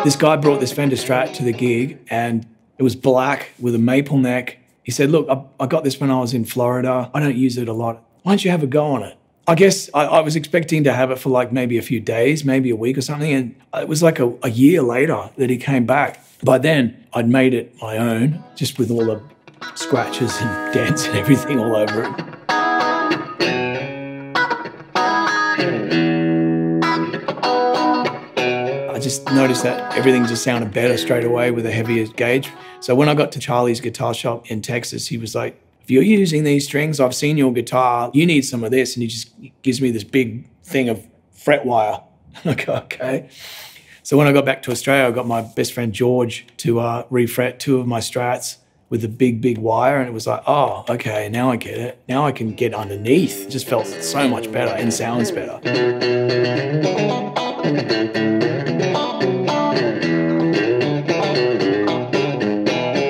This guy brought this Fender Strat to the gig and it was black with a maple neck. He said, look, I got this when I was in Florida. I don't use it a lot. Why don't you have a go on it? I guess I was expecting to have it for like maybe a few days, maybe a week or something. And it was like a year later that he came back. By then, I'd made it my own, just with all the scratches and dents and everything all over it. I just noticed that everything just sounded better straight away with a heavier gauge. So when I got to Charlie's guitar shop in Texas, he was like, if you're using these strings, I've seen your guitar, you need some of this. And he just gives me this big thing of fret wire. I'm like, okay. So when I got back to Australia, I got my best friend George to refret 2 of my Strats with a big, big wire. And it was like, oh, okay, now I get it. Now I can get underneath. It just felt so much better and sounds better.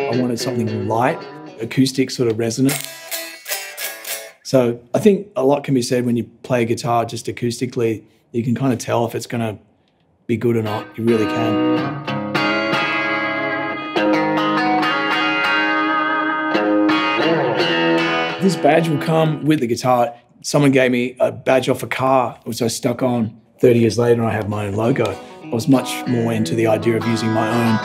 I wanted something light, acoustic, sort of resonant. So I think a lot can be said when you play a guitar just acoustically. You can kind of tell if it's going to be good or not. You really can. This badge will come with the guitar. Someone gave me a badge off a car, which I stuck on. 30 years later, I have my own logo. I was much more into the idea of using my own.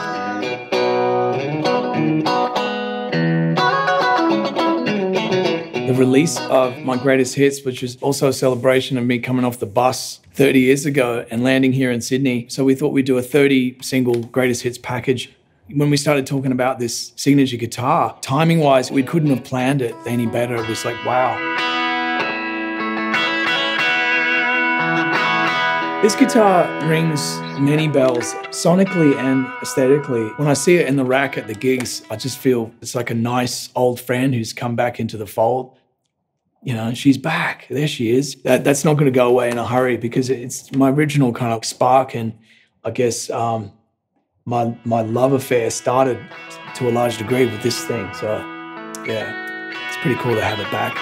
The release of my greatest hits, which was also a celebration of me coming off the bus 30 years ago and landing here in Sydney. So we thought we'd do a 30 single greatest hits package. When we started talking about this signature guitar, timing-wise, we couldn't have planned it any better. It was like, wow. This guitar rings many bells, sonically and aesthetically. When I see it in the rack at the gigs, I just feel it's like a nice old friend who's come back into the fold. You know, she's back. There she is. That's not going to go away in a hurry because it's my original kind of spark, and I guess my love affair started to a large degree with this thing. So, yeah, it's pretty cool to have it back.